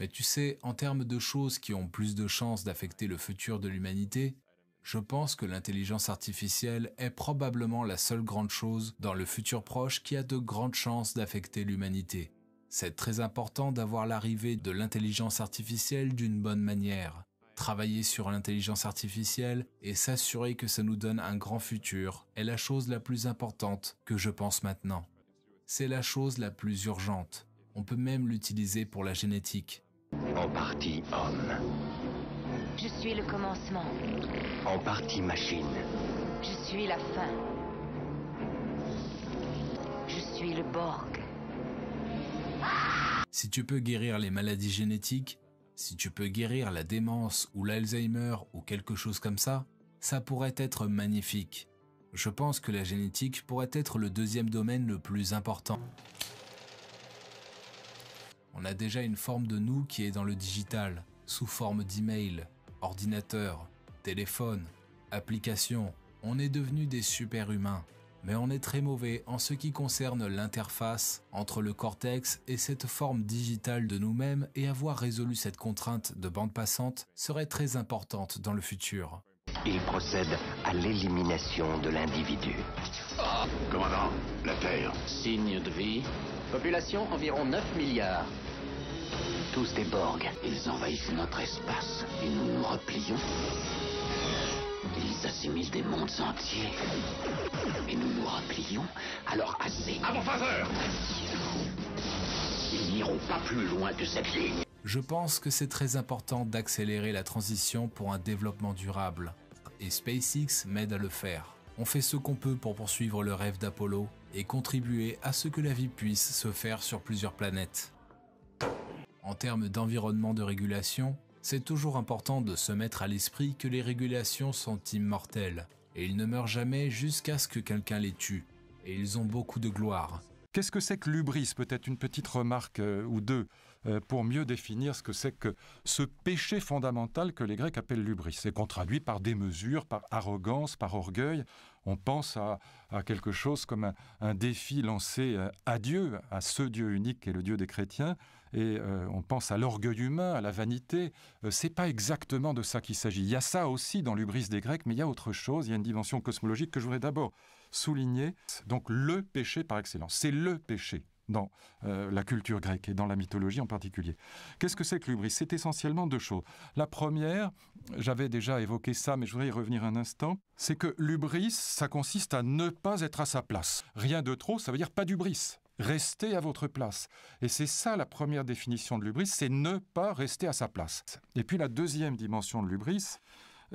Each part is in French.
Mais tu sais, en termes de choses qui ont plus de chances d'affecter le futur de l'humanité, je pense que l'intelligence artificielle est probablement la seule grande chose dans le futur proche qui a de grandes chances d'affecter l'humanité. C'est très important d'avoir l'arrivée de l'intelligence artificielle d'une bonne manière. Travailler sur l'intelligence artificielle et s'assurer que ça nous donne un grand futur est la chose la plus importante que je pense maintenant. C'est la chose la plus urgente. On peut même l'utiliser pour la génétique. En partie homme, Je suis le commencement. en partie machine. Je suis la fin. Je suis le Borg. Si tu peux guérir les maladies génétiques, si tu peux guérir la démence ou l'Alzheimer ou quelque chose comme ça pourrait être magnifique. Je pense que la génétique pourrait être le deuxième domaine le plus important. On a déjà une forme de nous qui est dans le digital, sous forme d'email, ordinateur, téléphone, application. On est devenu des super-humains. Mais on est très mauvais en ce qui concerne l'interface entre le cortex et cette forme digitale de nous-mêmes, et avoir résolu cette contrainte de bande passante serait très importante dans le futur. Il procède à l'élimination de l'individu. Commandant, la Terre. Signe de vie. Population environ 9 milliards. Tous des Borg. Ils envahissent notre espace et nous nous replions. Ils assimilent des mondes entiers. Et nous nous replions. Alors assez. À vos faveurs! Ils n'iront pas plus loin que cette ligne. Je pense que c'est très important d'accélérer la transition pour un développement durable. Et SpaceX m'aide à le faire. On fait ce qu'on peut pour poursuivre le rêve d'Apollo et contribuer à ce que la vie puisse se faire sur plusieurs planètes. En termes d'environnement de régulation, c'est toujours important de se mettre à l'esprit que les régulations sont immortelles et ils ne meurent jamais jusqu'à ce que quelqu'un les tue. Et ils ont beaucoup de gloire. Qu'est-ce que c'est que l'hubris? Peut-être une petite remarque ou deux pour mieux définir ce que c'est que ce péché fondamental que les Grecs appellent l'hubris. C'est qu'on traduit par démesure, par arrogance, par orgueil. On pense à quelque chose comme un défi lancé à Dieu, à ce Dieu unique qui est le Dieu des chrétiens. Et on pense à l'orgueil humain, à la vanité. C'est pas exactement de ça qu'il s'agit. Il y a ça aussi dans l'hubris des Grecs, mais il y a autre chose. Il y a une dimension cosmologique que je voudrais d'abord souligner. Donc le péché par excellence, c'est le péché dans la culture grecque et dans la mythologie en particulier. Qu'est-ce que c'est que l'hubris? C'est essentiellement deux choses. La première, j'avais déjà évoqué ça, mais je voudrais y revenir un instant, c'est que l'hubris, ça consiste à ne pas être à sa place. Rien de trop, ça veut dire pas d'hubris. Restez à votre place. Et c'est ça la première définition de l'hubris, c'est ne pas rester à sa place. Et puis la deuxième dimension de l'hubris,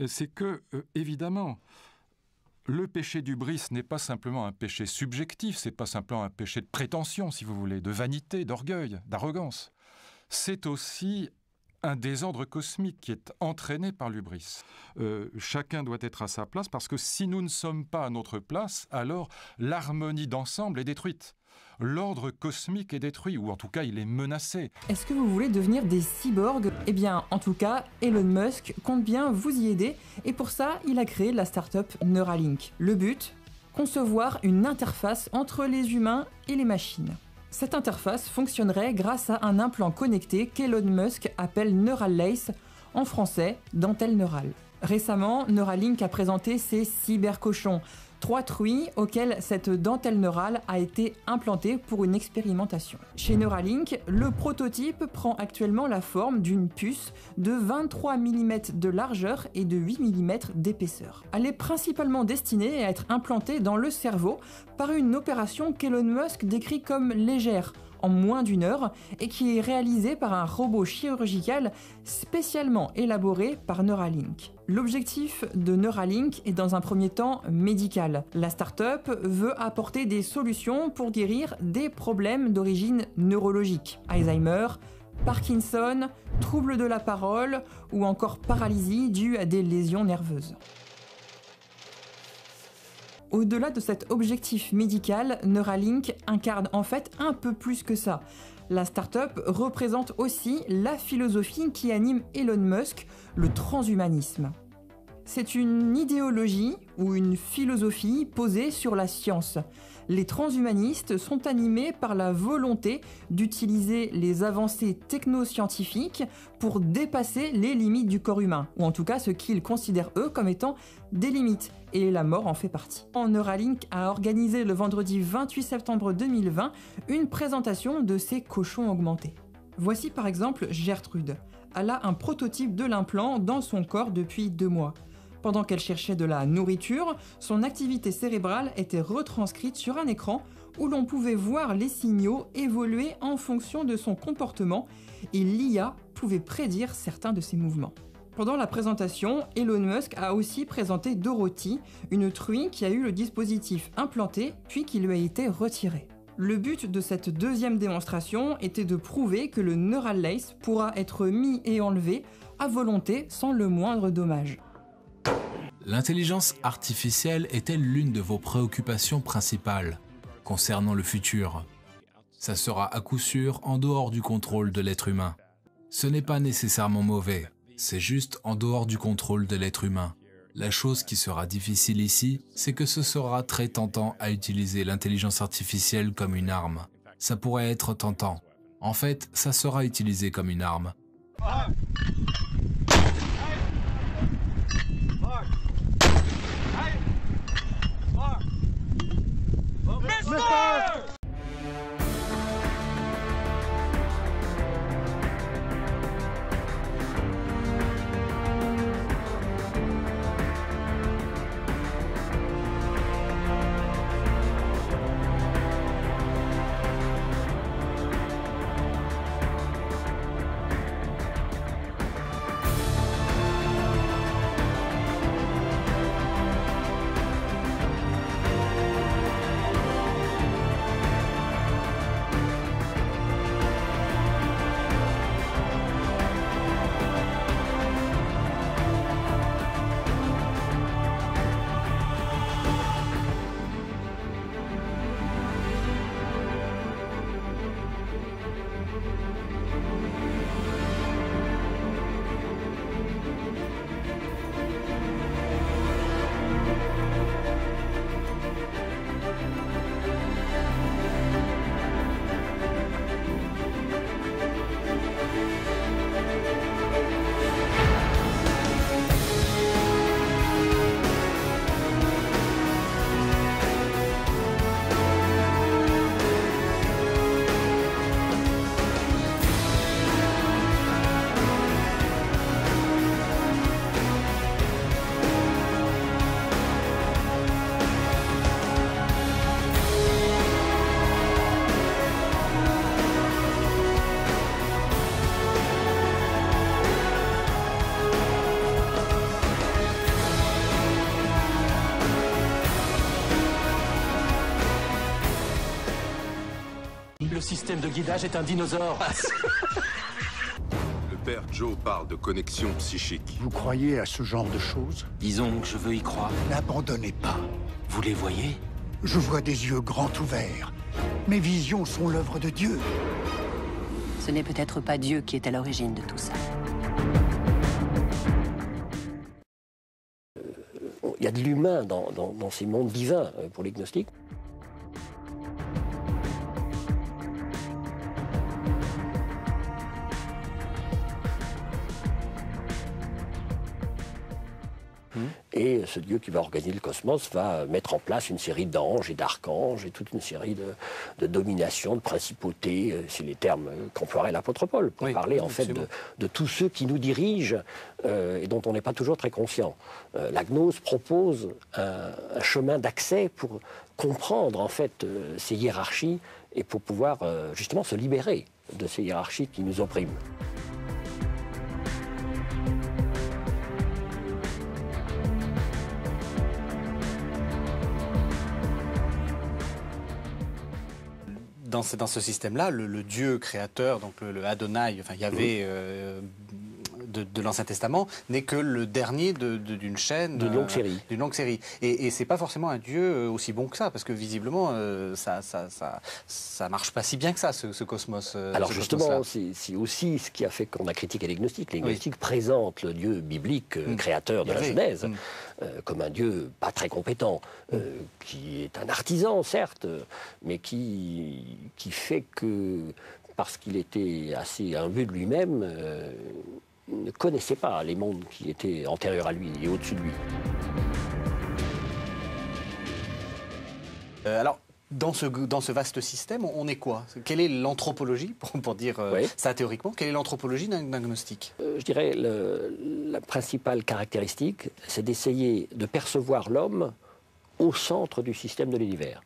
c'est que, évidemment, le péché d'hubris n'est pas simplement un péché subjectif, c'est pas simplement un péché de prétention, si vous voulez, de vanité, d'orgueil, d'arrogance. C'est aussi un désordre cosmique qui est entraîné par l'hubris. Chacun doit être à sa place, parce que si nous ne sommes pas à notre place, alors l'harmonie d'ensemble est détruite. L'ordre cosmique est détruit, ou en tout cas il est menacé. Est-ce que vous voulez devenir des cyborgs? Eh bien, en tout cas, Elon Musk compte bien vous y aider, et pour ça, il a créé la start-up Neuralink. Le but? Concevoir une interface entre les humains et les machines. Cette interface fonctionnerait grâce à un implant connecté qu'Elon Musk appelle Neural Lace, en français, dentelle neurale. Récemment, Neuralink a présenté ses cybercochons, 3 truies auxquelles cette dentelle neurale a été implantée pour une expérimentation. Chez Neuralink, le prototype prend actuellement la forme d'une puce de 23 mm de largeur et de 8 mm d'épaisseur. Elle est principalement destinée à être implantée dans le cerveau par une opération qu'Elon Musk décrit comme légère, en moins d'1 heure, et qui est réalisée par un robot chirurgical spécialement élaboré par Neuralink. L'objectif de Neuralink est dans un premier temps médical. La start-up veut apporter des solutions pour guérir des problèmes d'origine neurologique. Alzheimer, Parkinson, troubles de la parole ou encore paralysie due à des lésions nerveuses. Au-delà de cet objectif médical, Neuralink incarne en fait un peu plus que ça. La start-up représente aussi la philosophie qui anime Elon Musk, le transhumanisme. C'est une idéologie ou une philosophie posée sur la science. Les transhumanistes sont animés par la volonté d'utiliser les avancées technoscientifiques pour dépasser les limites du corps humain, ou en tout cas ce qu'ils considèrent eux comme étant des limites, et la mort en fait partie. Neuralink a organisé le vendredi 28 septembre 2020 une présentation de ces cochons augmentés. Voici par exemple Gertrude. Elle a un prototype de l'implant dans son corps depuis 2 mois. Pendant qu'elle cherchait de la nourriture, son activité cérébrale était retranscrite sur un écran où l'on pouvait voir les signaux évoluer en fonction de son comportement et l'IA pouvait prédire certains de ses mouvements. Pendant la présentation, Elon Musk a aussi présenté Dorothy, une truie qui a eu le dispositif implanté puis qui lui a été retiré. Le but de cette deuxième démonstration était de prouver que le Neural Lace pourra être mis et enlevé à volonté sans le moindre dommage. L'intelligence artificielle est-elle l'une de vos préoccupations principales concernant le futur? Ça sera à coup sûr en dehors du contrôle de l'être humain. Ce n'est pas nécessairement mauvais, c'est juste en dehors du contrôle de l'être humain. La chose qui sera difficile ici, c'est que ce sera très tentant à utiliser l'intelligence artificielle comme une arme. Ça pourrait être tentant. En fait, ça sera utilisé comme une arme. Le système de guidage est un dinosaure. Le père Joe parle de connexion psychique. Vous croyez à ce genre de choses? Disons que je veux y croire. N'abandonnez pas. Vous les voyez? Je vois des yeux grands ouverts. Mes visions sont l'œuvre de Dieu. Ce n'est peut-être pas Dieu qui est à l'origine de tout ça. Il y a de l'humain dans ces mondes divins pour les gnostiques. Et ce Dieu qui va organiser le cosmos va mettre en place une série d'anges et d'archanges et toute une série de dominations, de principautés, c'est les termes qu'emploierait l'apôtre Paul pour parler en fait de tous ceux qui nous dirigent et dont on n'est pas toujours très conscient. La gnose propose un chemin d'accès pour comprendre en fait ces hiérarchies et pour pouvoir justement se libérer de ces hiérarchies qui nous oppriment. Dans ce système-là, le Dieu créateur, donc le Adonai, enfin Yahvé, de l'Ancien Testament n'est que le dernier d'une chaîne... D'une longue série. D'une longue série. Et c'est pas forcément un Dieu aussi bon que ça, parce que visiblement, ça marche pas si bien que ça, ce cosmos. Alors justement, c'est aussi ce qui a fait qu'on a critiqué les gnostiques. Les gnostiques présentent le Dieu biblique, créateur de la Genèse, comme un Dieu pas très compétent, qui est un artisan, certes, mais qui fait que, parce qu'il était assez imbu de lui-même, ne connaissait pas les mondes qui étaient antérieurs à lui et au-dessus de lui. Alors, dans ce vaste système, on est quoi? Quelle est l'anthropologie, pour dire ça théoriquement, quelle est l'anthropologie d'un gnostique? Je dirais la principale caractéristique, c'est d'essayer de percevoir l'homme au centre du système de l'univers.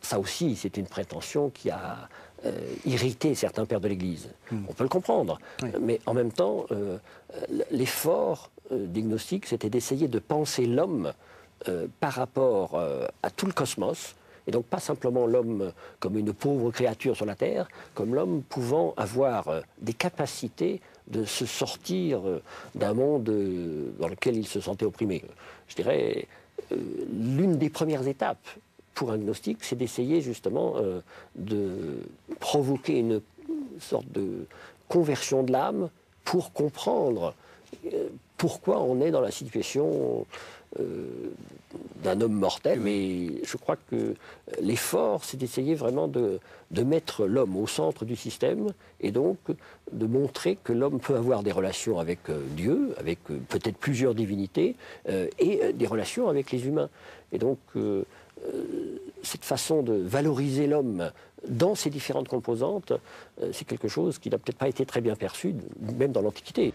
Ça aussi, c'est une prétention qui a irrité certains pères de l'Église. On peut le comprendre. Mais en même temps, l'effort des gnostiques, c'était d'essayer de penser l'homme par rapport à tout le cosmos, et donc pas simplement l'homme comme une pauvre créature sur la Terre, comme l'homme pouvant avoir des capacités de se sortir d'un monde dans lequel il se sentait opprimé. Je dirais, l'une des premières étapes pour un gnostique, c'est d'essayer justement de provoquer une sorte de conversion de l'âme pour comprendre pourquoi on est dans la situation d'un homme mortel. Mais je crois que l'effort, c'est d'essayer vraiment de mettre l'homme au centre du système et donc de montrer que l'homme peut avoir des relations avec Dieu, avec peut-être plusieurs divinités, et des relations avec les humains. Et donc, cette façon de valoriser l'homme dans ses différentes composantes, c'est quelque chose qui n'a peut-être pas été très bien perçu, même dans l'Antiquité.